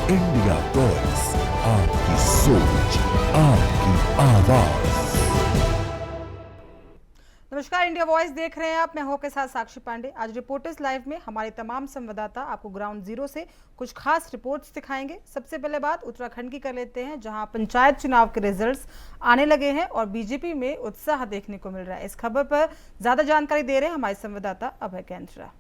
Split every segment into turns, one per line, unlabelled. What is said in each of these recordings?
India voice, आपकी सोच, आपकी आवाज।
नमस्कार, इंडिया वॉइस देख रहे हैं आप। मैं हूं आपके साथ साक्षी पांडे। आज रिपोर्टर्स लाइव में हमारे तमाम संवाददाता आपको ग्राउंड जीरो से कुछ खास रिपोर्ट्स दिखाएंगे। सबसे पहले बात उत्तराखंड की कर लेते हैं, जहां पंचायत चुनाव के रिजल्ट्स आने लगे हैं और बीजेपी में उत्साह देखने को मिल रहा है। इस खबर पर ज्यादा जानकारी दे रहे हैं हमारे संवाददाता अभय कैंट्रा।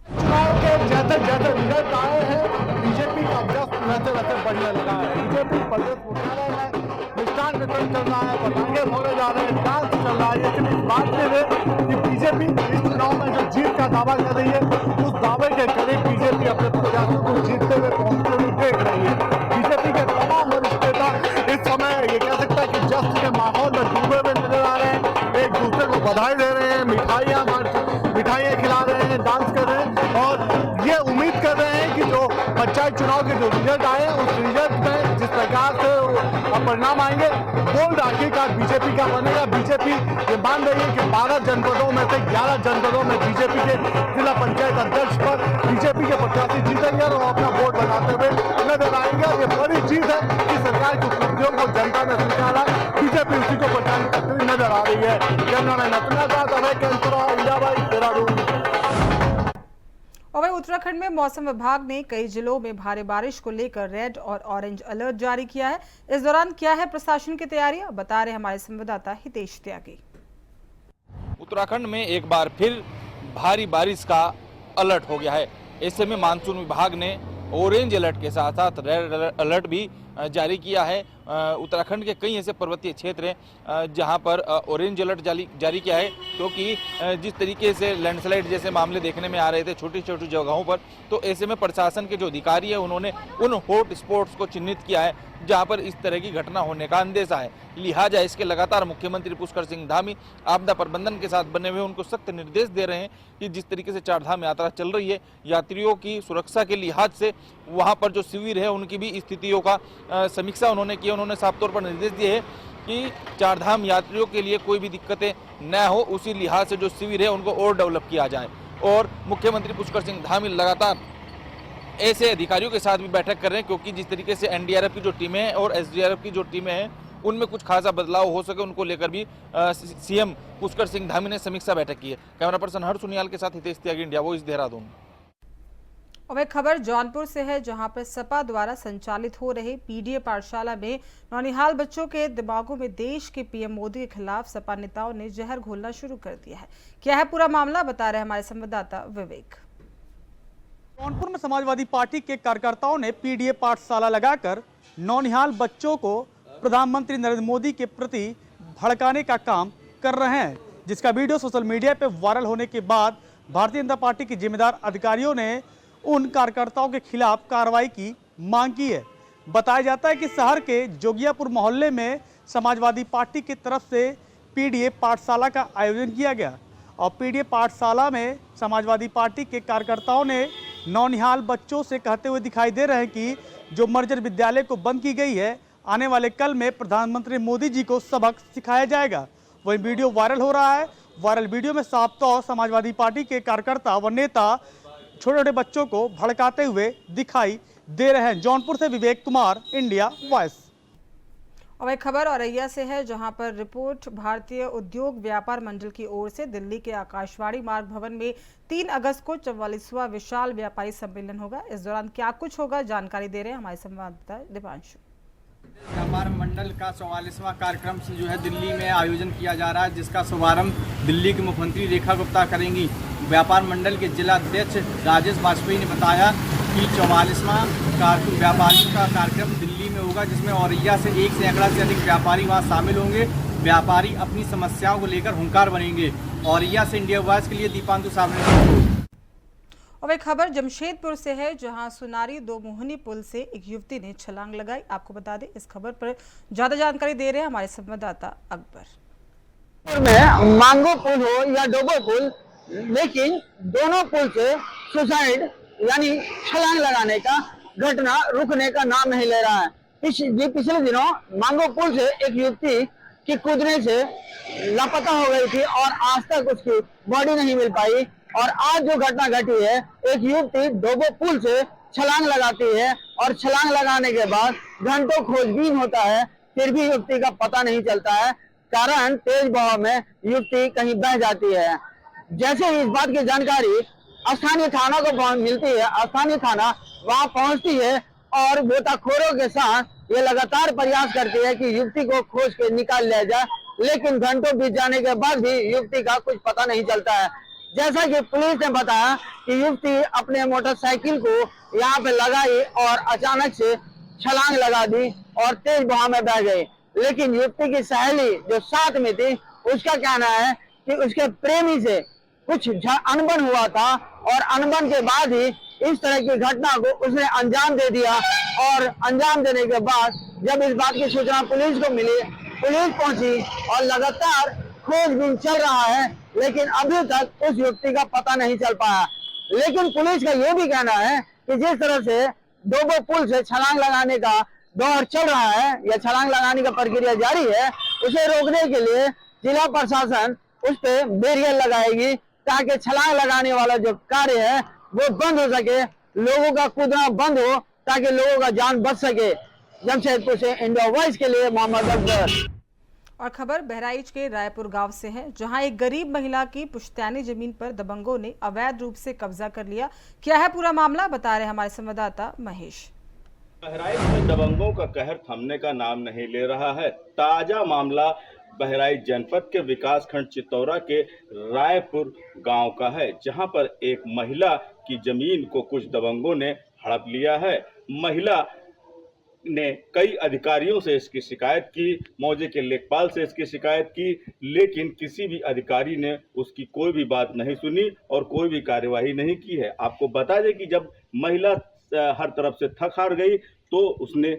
चुनाव के जैसे जैसे रिजल्ट आए हैं, बीजेपी का व्यस्त वैसे वैसे बढ़ने लगा है। बीजेपी प्रदेश मुख्यालय में मिष्ठान वितरण चल रहा है, पटाखे फोड़े जा रहे हैं, डांस चल रहा है। लेकिन इस बात से है कि बीजेपी इस चुनाव में जो जीत का दावा कर रही है, उस दावे के करीब बीजेपी अपने प्रत्याशियों को जीतते हुए पहुंचते हुए देख रही है। बीजेपी के तमाम वरिष्ठ नेता इस समय ये कह सकता है कि जश्न के माहौल में डूबे हुए नजर आ रहे हैं। एक दूसरे को बधाई दे रहे हैं, मिठाइयाँ खिला रहे हैं, डांस कर रहे हैं और ये उम्मीद कर रहे हैं कि जो पंचायत चुनाव के जो रिजल्ट आए, उस रिजल्ट में जिस प्रकार से परिणाम आएंगे, बोल्ड आखिरकार बीजेपी का बनेगा। बीजेपी ये मान रही है कि 12 जनपदों में से 11 जनपदों में बीजेपी के जिला पंचायत अध्यक्ष पर बीजेपी के प्रत्याशी जीतेंगे और अपना वोट बनाते हुए नजर आएंगे। ये बड़ी चीज है कि सरकार की उपलब्धियों को जनता ने स्वीकारा, बीजेपी उसी को पहचान करती हुई नजर आ रही है।
और उत्तराखंड में मौसम विभाग ने कई जिलों में भारी बारिश को लेकर रेड और ऑरेंज अलर्ट जारी किया है। इस दौरान क्या है प्रशासन की तैयारियां, बता रहे हमारे संवाददाता हितेश त्यागी।
उत्तराखंड में एक बार फिर भारी बारिश का अलर्ट हो गया है। ऐसे में मानसून विभाग ने ऑरेंज अलर्ट के साथ साथ रेड अलर्ट भी जारी किया है। उत्तराखंड के कई ऐसे पर्वतीय क्षेत्र हैं जहां पर ऑरेंज अलर्ट जारी किया है, क्योंकि जिस तरीके से लैंडस्लाइड जैसे मामले देखने में आ रहे थे छोटी छोटी जगहों पर, तो ऐसे में प्रशासन के जो अधिकारी है उन्होंने उन हॉट स्पॉट्स को चिन्हित किया है जहां पर इस तरह की घटना होने का अंदेशा है। लिहाजा इसके लगातार मुख्यमंत्री पुष्कर सिंह धामी आपदा प्रबंधन के साथ बने हुए उनको सख्त निर्देश दे रहे हैं कि जिस तरीके से चारधाम यात्रा चल रही है, यात्रियों की सुरक्षा के लिहाज से वहां पर जो शिविर है उनकी भी स्थितियों का समीक्षा उन्होंने की। उन्होंने साफ तौर पर निर्देश दिए हैं कि चारधाम यात्रियों के लिए कोई भी दिक्कतें न हो, उसी लिहाज से जो शिविर है उनको और डेवलप किया जाए। और मुख्यमंत्री पुष्कर सिंह धामी लगातार ऐसे अधिकारियों के साथ भी बैठक कर रहे हैं, क्योंकि जिस तरीके से एनडीआरएफ की जो टीमें हैं और एसडीआरएफ की जो टीमें हैं उनमें कुछ खासा बदलाव हो सके, उनको लेकर भी सीएम पुष्कर सिंह धामी ने समीक्षा बैठक की है। कैमरा पर्सन हर्ष सुनियाल के साथ हितेश त्यागी, इंडिया वॉइस, देहरादून।
और एक खबर जौनपुर से है, जहां पर सपा द्वारा संचालित हो रहे पीडीए पाठशाला में नौनिहाल बच्चों के दिमागों में देश के पीएम मोदी के खिलाफ सपा नेताओं ने जहर घोलना शुरू कर दिया है। क्या है पूरा मामला, बता रहे हमारे संवाददाता विवेक।
जौनपुर में समाजवादी पार्टी के कार्यकर्ताओं ने पीडीए पाठशाला लगाकर नौनिहाल बच्चों को प्रधानमंत्री नरेंद्र मोदी के प्रति भड़काने का काम कर रहे हैं, जिसका वीडियो सोशल मीडिया पर वायरल होने के बाद भारतीय जनता पार्टी के जिम्मेदार अधिकारियों ने उन कार्यकर्ताओं के खिलाफ कार्रवाई की मांग की है। बताया जाता है कि शहर के जोगियापुर मोहल्ले में समाजवादी पार्टी की तरफ से पीडीए पाठशाला का आयोजन किया गया और पीडीए पाठशाला में समाजवादी पार्टी के कार्यकर्ताओं ने नौनिहाल बच्चों से कहते हुए दिखाई दे रहे हैं कि जो मर्जर विद्यालय को बंद की गई है, आने वाले कल में प्रधानमंत्री मोदी जी को सबक सिखाया जाएगा। वही वीडियो वायरल हो रहा है। वायरल वीडियो में साफ तौर समाजवादी पार्टी के कार्यकर्ता व नेता छोटे छोटे बच्चों को भड़काते हुए दिखाई दे रहे हैं। जौनपुर से विवेक कुमार, इंडिया वॉइस।
और एक खबर औरैया से है, जहां पर रिपोर्ट भारतीय उद्योग व्यापार मंडल की ओर से दिल्ली के आकाशवाणी मार्ग भवन में 3 अगस्त को 44वां विशाल व्यापारी सम्मेलन होगा। इस दौरान क्या कुछ होगा, जानकारी दे रहे हैं हमारे संवाददाता दीपांशु।
व्यापार मंडल का 44वां कार्यक्रम से जो है दिल्ली में आयोजन किया जा रहा है, जिसका शुभारंभ दिल्ली की मुख्यमंत्री रेखा गुप्ता करेंगी। व्यापार मंडल के जिला अध्यक्ष राजेश वाजपेयी ने बताया कि 44वां व्यापारियों का कार्यक्रम दिल्ली में होगा, जिसमें औरैया से 1 सैकड़ा से अधिक व्यापारी वहां शामिल होंगे। व्यापारी अपनी समस्याओं को लेकर हुंकार बनेंगे। औरैया से इंडिया वॉइस के लिए दीपांशु सावनी।
और एक खबर जमशेदपुर से है, जहां सुनारी दो मोहनी पुल से एक युवती ने छलांग लगाई। आपको बता दें, इस खबर पर ज्यादा जानकारी दे रहे हैं हमारे संवाददाता अकबर।
में मांगो पुल हो या डोबो पुल, लेकिन दोनों पुल से सुसाइड यानी छलांग लगाने का घटना रुकने का नाम नहीं ले रहा है। पिछले दिनों मांगो पुल से एक युवती की कूदने से लापता हो गई थी और आज तक उसकी बॉडी नहीं मिल पाई। और आज जो घटना घटी है, एक युवती डोबो पुल से छलांग लगाती है और छलांग लगाने के बाद घंटों खोजबीन होता है, फिर भी युवती का पता नहीं चलता है। कारण तेज बहाव में युवती कहीं बह जाती है। जैसे ही इस बात की जानकारी स्थानीय थाना को मिलती है, स्थानीय थाना वहां पहुंचती है और गोताखोरों के साथ ये लगातार प्रयास करती है कि युवती को खोज के निकाल लिया जाए, लेकिन घंटों बीत जाने के बाद भी युवती का कुछ पता नहीं चलता है। जैसा कि पुलिस ने बताया कि युवती अपने मोटरसाइकिल को यहाँ पे लगाई और अचानक से छलांग लगा दी और तेज बहाव में बह गई। लेकिन युवती की सहेली जो साथ में थी, उसका कहना है कि उसके प्रेमी से कुछ अनबन हुआ था और अनबन के बाद ही इस तरह की घटना को उसने अंजाम दे दिया। और अंजाम देने के बाद जब इस बात की सूचना पुलिस को मिली, पुलिस पहुंची और लगातार खोजबीन चल रहा है, लेकिन अभी तक उस युवती का पता नहीं चल पाया। लेकिन पुलिस का यह भी कहना है कि जिस तरह से डोबो पुल से छलांग लगाने का दौर चल रहा है या छलांग लगाने का प्रक्रिया जारी है, उसे रोकने के लिए जिला प्रशासन उस पे बैरियर लगाएगी ताकि छलांग लगाने वाला जो कार्य है वो बंद हो सके, लोगों का कूदना बंद हो ताकि लोगों का जान बच सके। जमशेदपुर से इंडिया वॉइस के लिए मोहम्मद अफजल।
और खबर बहराइच के रायपुर गांव से है, जहां एक गरीब महिला की पुश्तैनी जमीन पर दबंगों ने अवैध रूप से कब्जा कर लिया। क्या है पूरा मामला, बता रहे हमारे संवाददाता महेश।
बहराइच में दबंगों का कहर थमने का नाम नहीं ले रहा है। ताजा मामला बहराइच जनपद के विकासखंड चितौरा के रायपुर गांव का है, जहां पर एक महिला की जमीन को कुछ दबंगों ने हड़प लिया है। महिला ने कई अधिकारियों से इसकी शिकायत की, मौजे के लेखपाल से इसकी शिकायत की, लेकिन किसी भी अधिकारी ने उसकी कोई भी बात नहीं सुनी और कोई भी कार्यवाही नहीं की है। आपको बता दें कि जब महिला हर तरफ से थक हार गई तो उसने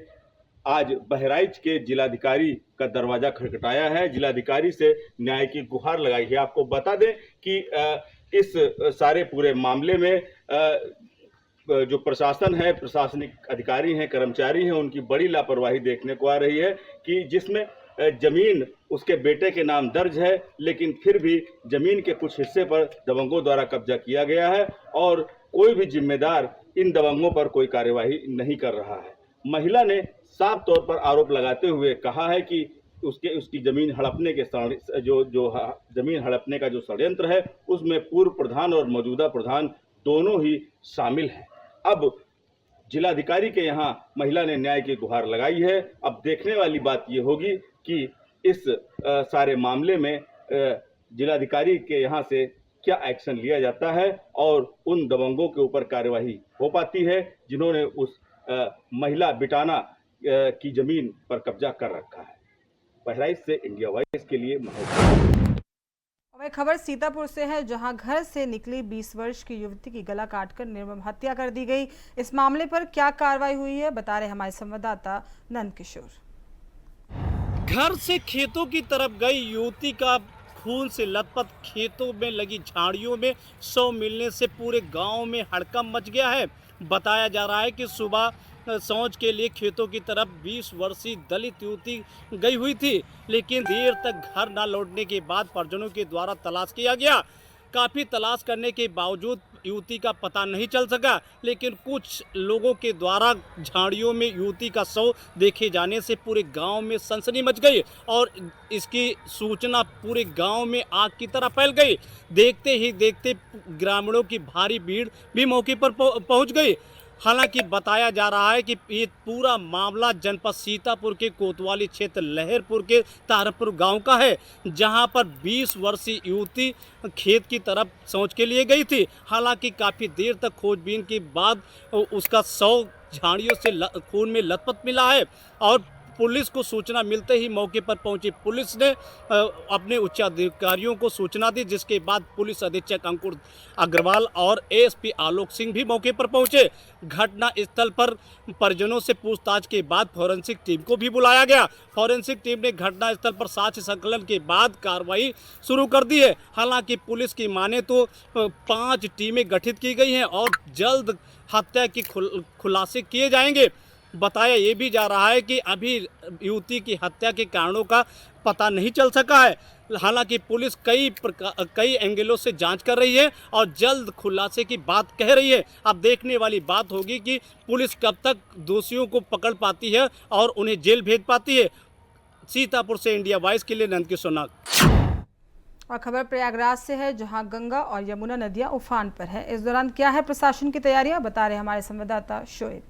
आज बहराइच के जिलाधिकारी का दरवाजा खटखटाया है, जिलाधिकारी से न्याय की गुहार लगाई है। आपको बता दें कि इस सारे पूरे मामले में जो प्रशासन है, प्रशासनिक अधिकारी हैं, कर्मचारी हैं, उनकी बड़ी लापरवाही देखने को आ रही है कि जिसमें जमीन उसके बेटे के नाम दर्ज है, लेकिन फिर भी जमीन के कुछ हिस्से पर दबंगों द्वारा कब्जा किया गया है और कोई भी जिम्मेदार इन दबंगों पर कोई कार्यवाही नहीं कर रहा है। महिला ने साफ तौर पर आरोप लगाते हुए कहा है कि उसकी जमीन हड़पने के जमीन हड़पने का जो षड्यंत्र है उसमें पूर्व प्रधान और मौजूदा प्रधान दोनों ही शामिल हैं। अब जिलाधिकारी के यहाँ महिला ने न्याय की गुहार लगाई है। अब देखने वाली बात ये होगी कि इस सारे मामले में जिलाधिकारी के यहाँ से क्या एक्शन लिया जाता है और उन दबंगों के ऊपर कार्यवाही हो पाती है जिन्होंने उस महिला बिटाना की जमीन पर कब्जा कर रखा है। बहराइच से इंडिया वॉइस के लिए
और खबर सीतापुर से है, जहां घर से निकली 20 वर्ष की युवती की गला काटकर निर्मम हत्या कर दी गई। इस मामले पर क्या कार्रवाई हुई है, बता रहे हमारे संवाददाता नंद किशोर।
घर से खेतों की तरफ गई युवती का खून से लथपथ खेतों में लगी झाड़ियों में शव मिलने से पूरे गांव में हड़कंप मच गया है। बताया जा रहा है कि सुबह शौच के लिए खेतों की तरफ 20 वर्षीय दलित युवती गई हुई थी, लेकिन देर तक घर न लौटने के बाद परिजनों के द्वारा तलाश किया गया। काफ़ी तलाश करने के बावजूद युवती का पता नहीं चल सका, लेकिन कुछ लोगों के द्वारा झाड़ियों में युवती का शव देखे जाने से पूरे गांव में सनसनी मच गई और इसकी सूचना पूरे गांव में आग की तरह फैल गई। देखते ही देखते ग्रामीणों की भारी भीड़ भी मौके पर पहुंच गई। हालांकि बताया जा रहा है कि ये पूरा मामला जनपद सीतापुर के कोतवाली क्षेत्र लहरपुर के तारपुर गांव का है, जहां पर 20 वर्षीय युवती खेत की तरफ शौच के लिए गई थी। हालांकि काफ़ी देर तक खोजबीन के बाद उसका शव झाड़ियों से खून में लथपथ मिला है और पुलिस को सूचना मिलते ही मौके पर पहुंची पुलिस ने अपने उच्च अधिकारियों को सूचना दी, जिसके बाद पुलिस अधीक्षक अंकुर अग्रवाल और एएसपी आलोक सिंह भी मौके पर पहुंचे। घटना स्थल पर परिजनों से पूछताछ के बाद फॉरेंसिक टीम को भी बुलाया गया। फॉरेंसिक टीम ने घटना स्थल पर साक्ष्य संकलन के बाद कार्रवाई शुरू कर दी है। हालांकि पुलिस की माने तो 5 टीमें गठित की गई हैं और जल्द हत्या की खुलासे किए जाएंगे। बताया ये भी जा रहा है कि अभी युवती की हत्या के कारणों का पता नहीं चल सका है। हालांकि पुलिस कई एंगलों से जांच कर रही है और जल्द खुलासे की बात कह रही है। अब देखने वाली बात होगी कि पुलिस कब तक दोषियों को पकड़ पाती है और उन्हें जेल भेज पाती है। सीतापुर से इंडिया वॉइस के लिए नंदकिशोर नाग।
और खबर प्रयागराज से है, जहां गंगा और यमुना नदियां उफान पर है। इस दौरान क्या है प्रशासन की तैयारियां, बता रहे हमारे संवाददाता शोएब।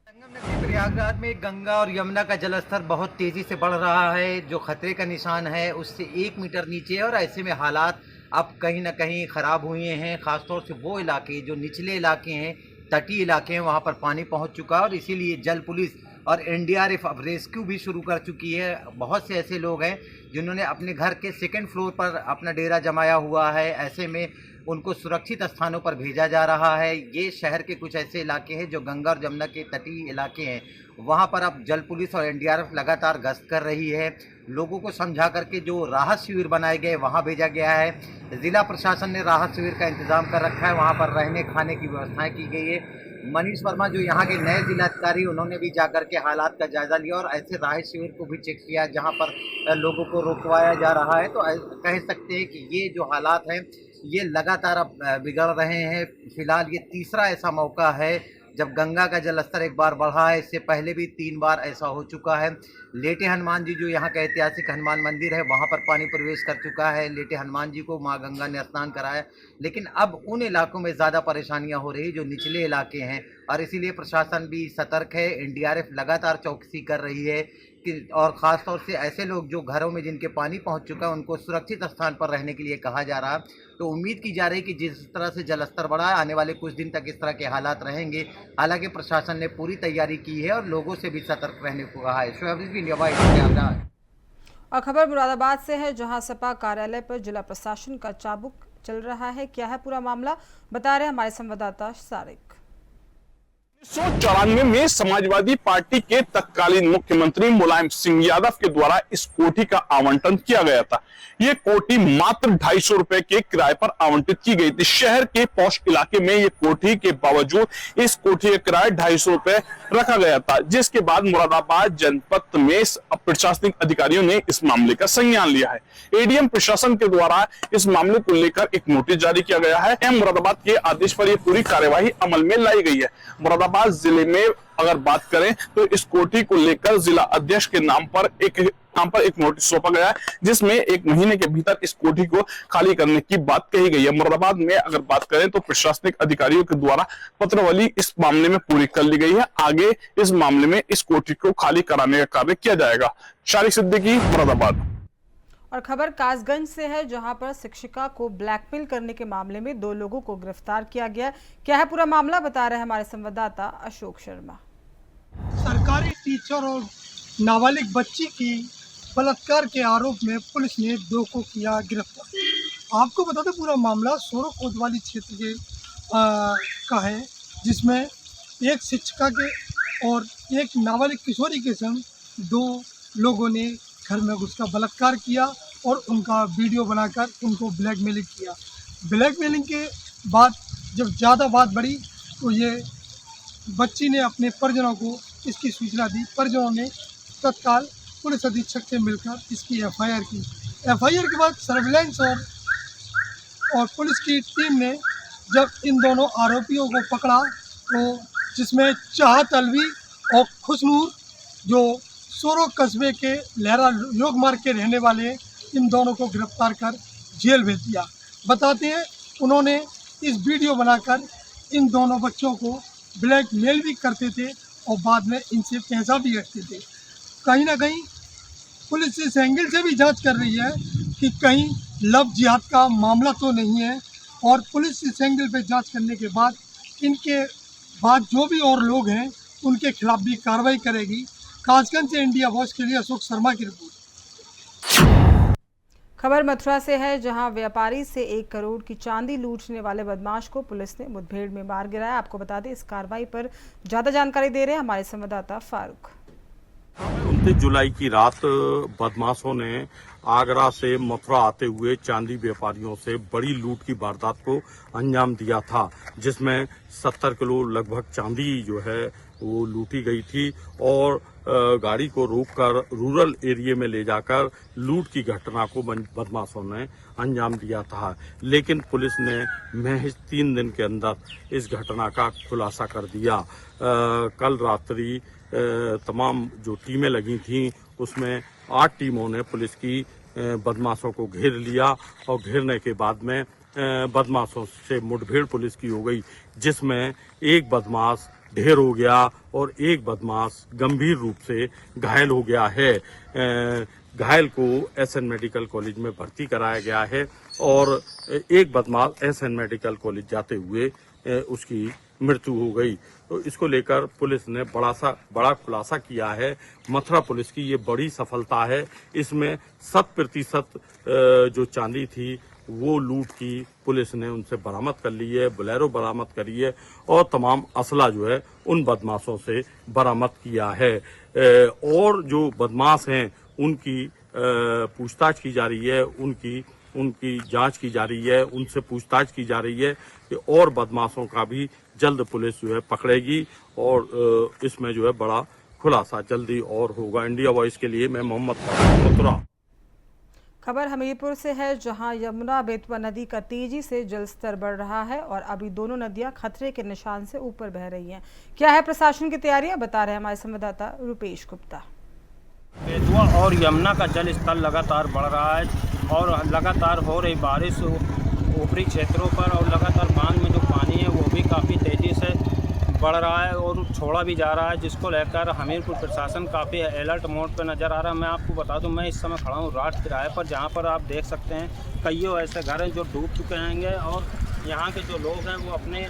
संगम नदी प्रयागराज में गंगा और यमुना का जलस्तर बहुत तेजी से बढ़ रहा है। जो खतरे का निशान है उससे 1 मीटर नीचे है और ऐसे में हालात अब कहीं ना कहीं खराब हुए हैं। खासतौर से वो इलाके जो निचले इलाके हैं, तटीय इलाके हैं, वहाँ पर पानी पहुँच चुका है और इसीलिए जल पुलिस और एनडीआरएफ अब रेस्क्यू भी शुरू कर चुकी है। बहुत से ऐसे लोग हैं जिन्होंने अपने घर के 2nd फ्लोर पर अपना डेरा जमाया हुआ है। ऐसे में उनको सुरक्षित स्थानों पर भेजा जा रहा है। ये शहर के कुछ ऐसे इलाके हैं जो गंगा और यमुना के तटीय इलाके हैं, वहाँ पर अब जल पुलिस और एनडीआरएफ लगातार गश्त कर रही है। लोगों को समझा करके जो राहत शिविर बनाए गए वहाँ भेजा गया है। ज़िला प्रशासन ने राहत शिविर का इंतज़ाम कर रखा है, वहाँ पर रहने खाने की व्यवस्थाएँ की गई है। मनीष वर्मा जो यहाँ के नए जिलाधिकारी, उन्होंने भी जाकर के हालात का जायजा लिया और ऐसे राहत शिविर को भी चेक किया जहाँ पर लोगों को रोकवाया जा रहा है। तो कह सकते हैं कि ये जो हालात हैं ये लगातार अब बिगड़ रहे हैं। फिलहाल ये तीसरा ऐसा मौका है जब गंगा का जलस्तर एक बार बढ़ा है। इससे पहले भी 3 बार ऐसा हो चुका है। लेटे हनुमान जी जो यहाँ का ऐतिहासिक हनुमान मंदिर है, वहाँ पर पानी प्रवेश कर चुका है। लेटे हनुमान जी को माँ गंगा ने स्नान कराया, लेकिन अब उन इलाकों में ज़्यादा परेशानियाँ हो रही जो निचले इलाके हैं और इसीलिए प्रशासन भी सतर्क है। एनडीआरएफ लगातार चौकसी कर रही है और ख़ास तौर से ऐसे लोग जो घरों में जिनके पानी पहुँच चुका है उनको सुरक्षित स्थान पर रहने के लिए कहा जा रहा है। तो उम्मीद की जा रही है कि जिस तरह से जलस्तर बढ़ा है, आने वाले कुछ दिन तक इस तरह के हालात रहेंगे। हालांकि प्रशासन ने पूरी तैयारी की है और लोगों से भी सतर्क रहने को कहा है। Shoaib Rizvi, India voice, Prayagraj.
और खबर मुरादाबाद से है, जहां सपा कार्यालय पर जिला प्रशासन का चाबुक चल रहा है। क्या है पूरा मामला, बता रहे हमारे संवाददाता सारिक।
1994 में समाजवादी पार्टी के तत्कालीन मुख्यमंत्री मुलायम सिंह यादव के द्वारा इस कोठी का आवंटन किया गया था। ये कोठी मात्र 250 रुपए के किराए पर आवंटित की गई थी। शहर के पौष इलाके में ये कोठी के बावजूद इस कोठी का किराया 250 रुपए रखा गया था, जिसके बाद मुरादाबाद जनपद में प्रशासनिक अधिकारियों ने इस मामले का संज्ञान लिया है। एडीएम प्रशासन के द्वारा इस मामले को लेकर एक नोटिस जारी किया गया है। मुरादाबाद के आदेश पर यह पूरी कार्यवाही अमल में लाई गई है। मुरादाबाद जिले में अगर बात करें तो इस कोठी को लेकर जिला अध्यक्ष के नाम पर एक नोटिस सौंपा गया है, जिसमें 1 महीने के भीतर इस कोठी को खाली करने की बात कही गई है। मुरादाबाद में अगर बात करें तो प्रशासनिक अधिकारियों के द्वारा पत्रावली इस मामले में पूरी कर ली गई है। आगे इस मामले में इस कोठी को खाली कराने का कार्य किया जाएगा। शारिक सिद्दीकी, मुरादाबाद।
और खबर कासगंज से है, जहां पर शिक्षिका को ब्लैकमेल करने के मामले में 2 लोगों को गिरफ्तार किया गया। क्या है पूरा मामला, बता रहे हमारे संवाददाता अशोक शर्मा।
सरकारी टीचर और नाबालिग बच्ची की बलात्कार के आरोप में पुलिस ने 2 को किया गिरफ्तार। आपको बता दें पूरा मामला सोरो कोतवाली क्षेत्र के का है, जिसमें एक शिक्षिका के और एक नाबालिग किशोरी के संग 2 लोगों ने घर में घुसकर बलात्कार किया और उनका वीडियो बनाकर उनको ब्लैकमेलिंग किया। ब्लैकमेलिंग के बाद जब ज़्यादा बात बढ़ी तो ये बच्ची ने अपने परिजनों को इसकी सूचना दी। परिजनों ने तत्काल पुलिस अधीक्षक से मिलकर इसकी एफआईआर की। एफआईआर के बाद सर्विलांस और पुलिस की टीम ने जब इन दोनों आरोपियों को पकड़ा तो जिसमें चाहत अलवी और खुशनूर जो सोरो कस्बे के लहरा योग मार्ग के रहने वाले, इन दोनों को गिरफ्तार कर जेल भेज दिया। बताते हैं उन्होंने इस वीडियो बनाकर इन दोनों बच्चों को ब्लैकमेल भी करते थे और बाद में इनसे पैसा भी रखते थे। कहीं ना कहीं पुलिस इस एंगल से भी जांच कर रही है कि कहीं लव जिहाद का मामला तो नहीं है, और पुलिस इस एंगल पे जांच करने के बाद इनके बाद जो भी और लोग हैं उनके खिलाफ भी कार्रवाई करेगी। कासगंज से इंडिया वॉइस के लिए अशोक शर्मा की रिपोर्ट।
खबर मथुरा से है, जहां व्यापारी से 1 करोड़ की चांदी लूटने वाले बदमाश को पुलिस ने मुठभेड़ में मार गिराया। आपको बता दें इस कार्रवाई पर ज्यादा जानकारी दे रहे हैं हमारे संवाददाता फारूक।
29 जुलाई की रात बदमाशों ने आगरा से मथुरा आते हुए चांदी व्यापारियों से बड़ी लूट की वारदात को अंजाम दिया था, जिसमें 70 किलो लगभग चांदी जो है वो लूटी गई थी और गाड़ी को रोककर रूरल एरिया में ले जाकर लूट की घटना को बदमाशों ने अंजाम दिया था। लेकिन पुलिस ने महज 3 दिन के अंदर इस घटना का खुलासा कर दिया। कल रात्रि तमाम जो टीमें लगी थीं उसमें 8 टीमों ने पुलिस की बदमाशों को घेर लिया और घेरने के बाद में बदमाशों से मुठभेड़ पुलिस की हो गई, जिसमें एक बदमाश ढेर हो गया और एक बदमाश गंभीर रूप से घायल हो गया है। घायल को एसएन मेडिकल कॉलेज में भर्ती कराया गया है और एक बदमाश एसएन मेडिकल कॉलेज जाते हुए उसकी मृत्यु हो गई। तो इसको लेकर पुलिस ने बड़ा खुलासा किया है। मथुरा पुलिस की ये बड़ी सफलता है। इसमें 100% जो चांदी थी वो लूट की पुलिस ने उनसे बरामद कर ली है, बोलेरो बरामद करी है और तमाम असला जो है उन बदमाशों से बरामद किया है। और जो बदमाश हैं उनकी पूछताछ की जा रही है, उनकी जांच की जा रही है, उनसे पूछताछ की जा रही है कि और बदमाशों का भी जल्द पुलिस जो है पकड़ेगी और इसमें जो है बड़ा खुलासा जल्दी और होगा। इंडिया वॉइस के लिए मैं मोहम्मद मथुरा।
खबर हमीरपुर से है, जहां यमुना बेतवा नदी का तेजी से जलस्तर बढ़ रहा है और अभी दोनों नदियां खतरे के निशान से ऊपर बह रही हैं। क्या है प्रशासन की तैयारियां, बता रहे हैं हमारे संवाददाता रुपेश गुप्ता।
बेतवा और यमुना का जल स्तर लगातार बढ़ रहा है और लगातार हो रही बारिश ऊपरी क्षेत्रों पर और लगातार बांध में जो पानी है वो भी काफ़ी तेज़ी से बढ़ रहा है और छोड़ा भी जा रहा है, जिसको लेकर हमीरपुर प्रशासन काफ़ी अलर्ट मोड पर नज़र आ रहा है। मैं आपको बता दूं, मैं इस समय खड़ा हूं राट तिराहे पर, जहां पर आप देख सकते हैं कईयों ऐसे घर हैं जो डूब चुके हैं और यहां के जो लोग हैं वो अपने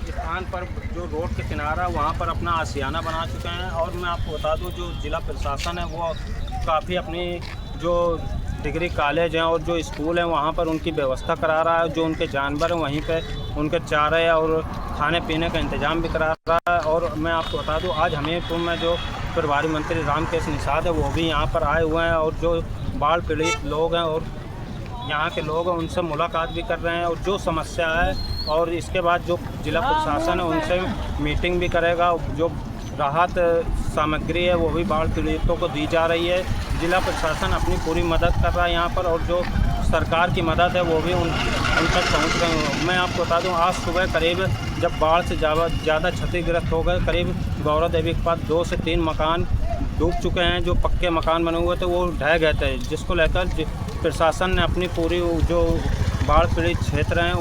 स्थान पर जो रोड के किनारा वहां पर अपना आशियाना बना चुके हैं। और मैं आपको बता दूं, जो जिला प्रशासन है वो काफ़ी अपनी जो डिग्री कॉलेज हैं और जो स्कूल हैं वहाँ पर उनकी व्यवस्था करा रहा है। जो उनके जानवर हैं वहीं पे उनके चारे और खाने पीने का इंतजाम भी करा रहा है। और मैं आपको बता दूं, आज हमीरपुर में जो प्रभारी मंत्री रामकेश निषाद है वो भी यहाँ पर आए हुए हैं और जो बाढ़ पीड़ित लोग हैं और यहाँ के लोग हैं उनसे मुलाकात भी कर रहे हैं और जो समस्या है और इसके बाद जो जिला प्रशासन है उनसे मीटिंग भी करेगा। जो राहत सामग्री है वो भी बाढ़ पीड़ितों को दी जा रही है। जिला प्रशासन अपनी पूरी मदद कर रहा है यहाँ पर और जो सरकार की मदद है वो भी उन तक पहुँच रहे हैं। मैं आपको बता दूं, आज सुबह करीब जब बाढ़ से ज़्यादा क्षतिग्रस्त हो गए, करीब गौरा देवी के पास 2 से 3 मकान डूब चुके हैं। जो पक्के मकान बने हुए थे वो ढह गए थे, जिसको लेकर प्रशासन ने अपनी पूरी जो बाढ़ पीड़ित क्षेत्र हैं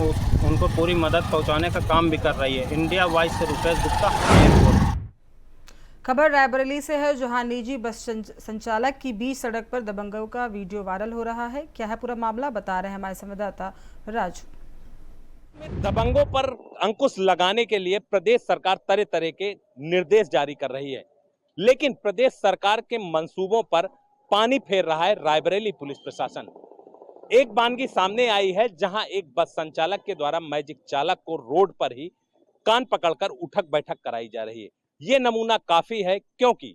उनको पूरी मदद पहुँचाने का काम भी कर रही है। इंडिया वॉइस से रुपेश गुप्ता, हमीरपुर।
खबर रायबरेली से है, जहां निजी बस संचालक की बीच सड़क पर दबंगों का वीडियो वायरल हो रहा है। क्या है पूरा मामला, बता रहे हैं हमारे संवाददाता राजू।
दबंगों पर अंकुश लगाने के लिए प्रदेश सरकार तरह तरह के निर्देश जारी कर रही है, लेकिन प्रदेश सरकार के मंसूबों पर पानी फेर रहा है रायबरेली पुलिस प्रशासन। एक वानगी सामने आई है जहां एक बस संचालक के द्वारा मैजिक चालक को रोड पर ही कान पकड़कर उठक बैठक कराई जा रही है। ये नमूना काफी है, क्योंकि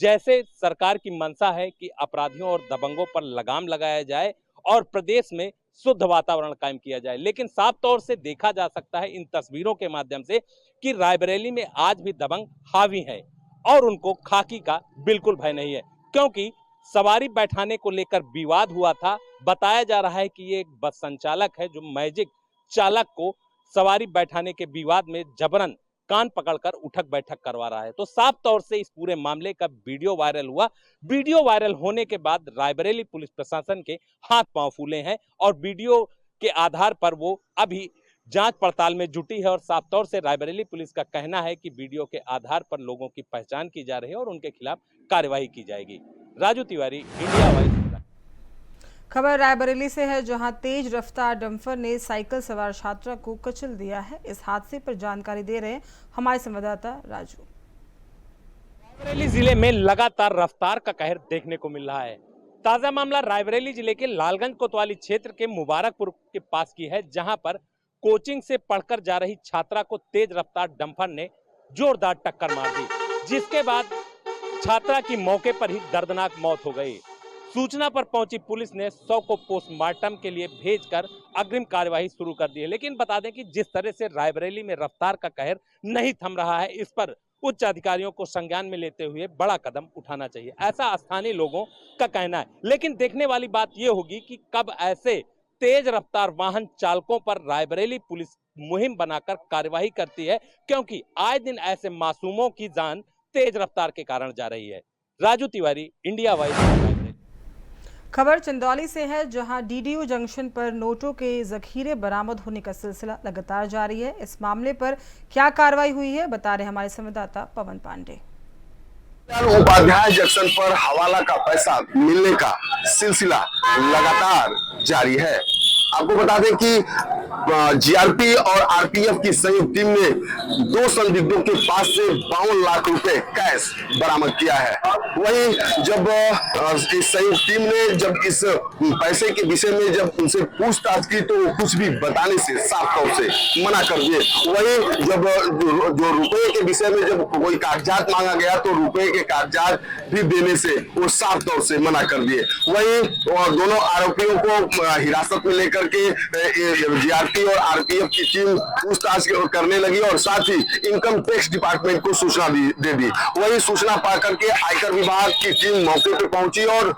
जैसे सरकार की मंशा है कि अपराधियों और दबंगों पर लगाम लगाया जाए और प्रदेश में शुद्ध वातावरण कायम किया जाए, लेकिन साफ तौर से देखा जा सकता है इन तस्वीरों के माध्यम से कि रायबरेली में आज भी दबंग हावी है और उनको खाकी का बिल्कुल भय नहीं है, क्योंकि सवारी बैठाने को लेकर विवाद हुआ था। बताया जा रहा है कि ये एक बस संचालक है जो मैजिक चालक को सवारी बैठाने के विवाद में जबरन कान पकड़कर उठक बैठक करवा रहा है। तो साफ तौर से इस पूरे मामले का वीडियो वायरल हुआ। वीडियो वायरल होने के बाद रायबरेली पुलिस प्रशासन के हाथ पांव फूले हैं और वीडियो के आधार पर वो अभी जांच पड़ताल में जुटी है और साफ तौर से रायबरेली पुलिस का कहना है कि वीडियो के आधार पर लोगों की पहचान की जा रही है और उनके खिलाफ कार्यवाही की जाएगी। Raju Tiwari, India voice.
खबर रायबरेली से है, जहां तेज रफ्तार डंपर ने साइकिल सवार छात्रा को कुचल दिया है। इस हादसे पर जानकारी दे रहे हैं हमारे संवाददाता राजू।
रायबरेली जिले में लगातार रफ्तार का कहर देखने को मिल रहा है। ताजा मामला रायबरेली जिले के लालगंज कोतवाली क्षेत्र के मुबारकपुर के पास की है, जहां पर कोचिंग से पढ़कर जा रही छात्रा को तेज रफ्तार डंपर ने जोरदार टक्कर मार दी, जिसके बाद छात्रा की मौके पर ही दर्दनाक मौत हो गई। सूचना पर पहुंची पुलिस ने शव को पोस्टमार्टम के लिए भेजकर अग्रिम कार्यवाही शुरू कर दी है। लेकिन बता दें कि जिस तरह से रायबरेली में रफ्तार का कहर नहीं थम रहा है, इस पर उच्च अधिकारियों को संज्ञान में लेते हुए बड़ा कदम उठाना चाहिए, ऐसा स्थानीय लोगों का कहना है। लेकिन देखने वाली बात यह होगी कि कब ऐसे तेज रफ्तार वाहन चालकों पर रायबरेली पुलिस मुहिम बनाकर कार्यवाही करती है, क्योंकि आए दिन ऐसे मासूमों की जान तेज रफ्तार के कारण जा रही है। Raju Tiwari, India wise.
खबर चंदौली से है, जहां डीडीयू जंक्शन पर नोटों के जखीरे बरामद होने का सिलसिला लगातार जारी है। इस मामले पर क्या कार्रवाई हुई है, बता रहे हमारे संवाददाता पवन पांडे।
उपाध्याय जंक्शन पर हवाला का पैसा मिलने का सिलसिला लगातार जारी है। आपको बता दें कि जीआरपी और आरपीएफ की संयुक्त टीम ने 2 संदिग्धों के पास से 52 लाख रुपए कैश बरामद किया है। वहीं जब इस संयुक्त टीम ने जब इस पैसे के विषय में जब उनसे पूछताछ की तो वो कुछ भी बताने से साफ तौर से मना कर दिए। वहीं जब जो रुपए के विषय में जब कोई कागजात मांगा गया तो रुपए के कागजात भी देने से वो साफ तौर से मना कर दिए। वहीं दोनों आरोपियों को हिरासत में लेकर के जीआरपी और आरपीएफ की टीम पूछताछ करने लगी और साथ ही इनकम टैक्स डिपार्टमेंट को सूचना दे दी। वही सूचना पाकर के आयकर विभाग की टीम मौके पर पहुंची और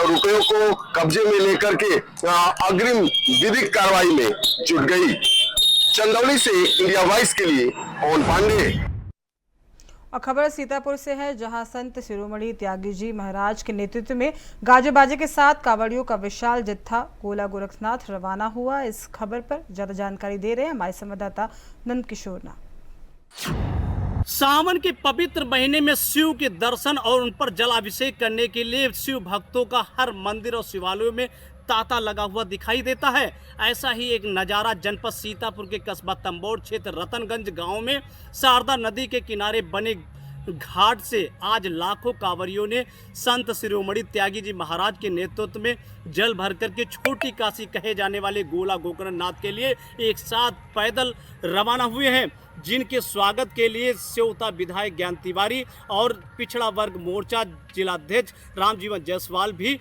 रुपयों को कब्जे में लेकर के अग्रिम विधिक कार्रवाई में जुट गई। चंदौली से इंडिया वॉइस के लिए पवन पांडे।
और खबर सीतापुर से है, जहां संत शिरोमणि त्यागी जी महाराज के नेतृत्व में गाजे बाजे के साथ कांवड़ियों का विशाल जत्था गोला गोरखनाथ रवाना हुआ। इस खबर पर ज्यादा जानकारी दे रहे हैं हमारे संवाददाता नंद किशोर नाथ।
सावन के पवित्र महीने में शिव के दर्शन और उन पर जलाभिषेक करने के लिए शिव भक्तों का हर मंदिर और शिवालयों में तांता लगा हुआ दिखाई देता है। ऐसा ही एक नज़ारा जनपद सीतापुर के कस्बा तंबोर क्षेत्र रतनगंज गांव में शारदा नदी के किनारे बने घाट से आज लाखों कांवरियों ने संत शिरोमणि त्यागी जी महाराज के नेतृत्व में जल भर करके छोटी काशी कहे जाने वाले गोला गोकर्णनाथ के लिए एक साथ पैदल रवाना हुए हैं, जिनके स्वागत के लिए सेवता विधायक ज्ञान तिवारी और पिछड़ा वर्ग मोर्चा जिलाध्यक्ष रामजीवन जायसवाल भी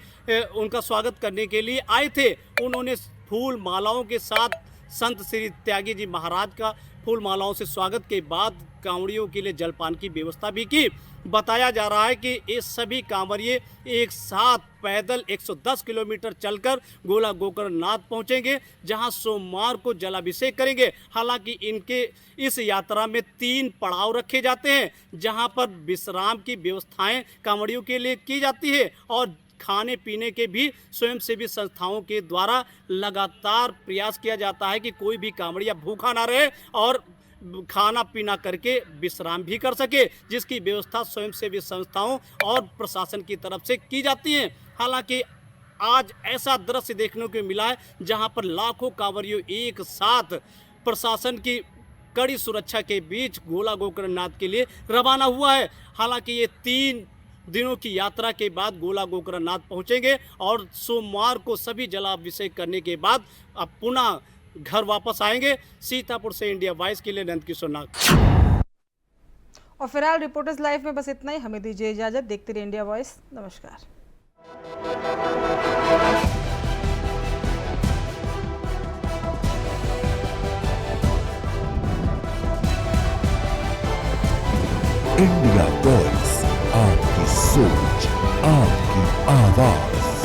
उनका स्वागत करने के लिए आए थे। उन्होंने फूल मालाओं के साथ संत श्री त्यागी जी महाराज का फूल मालाओं से स्वागत के बाद कांवड़ियों के लिए जलपान की व्यवस्था भी की। बताया जा रहा है कि ये सभी कांवड़िए एक साथ पैदल 110 किलोमीटर चलकर गोला गोकर्णनाथ पहुंचेंगे, जहां सोमवार को जलाभिषेक करेंगे। हालांकि इनके इस यात्रा में 3 पड़ाव रखे जाते हैं, जहां पर विश्राम की व्यवस्थाएं कांवड़ियों के लिए की जाती है और खाने पीने के भी स्वयंसेवी संस्थाओं के द्वारा लगातार प्रयास किया जाता है कि कोई भी कांवड़िया भूखा ना रहे और खाना पीना करके विश्राम भी कर सके, जिसकी व्यवस्था स्वयंसेवी संस्थाओं और प्रशासन की तरफ से की जाती है। हालांकि आज ऐसा दृश्य देखने को मिला है जहां पर लाखों कांवड़ियों एक साथ प्रशासन की कड़ी सुरक्षा के बीच गोला गोकर्णनाथ के लिए रवाना हुआ है। हालांकि ये 3 दिनों की यात्रा के बाद गोला गोकर्णनाथ पहुंचेंगे और सोमवार को सभी जलाभिषेक करने के बाद अब पुनः घर वापस आएंगे। सीतापुर से इंडिया वॉइस के लिए नंद किशोर नाथ।
और फिलहाल रिपोर्टर्स लाइव में बस इतना ही। हमें दीजिए इजाजत। देखते रहिए इंडिया वॉइस। नमस्कार।
इंडिया वॉइस, आपकी सोच, आपकी आवाज।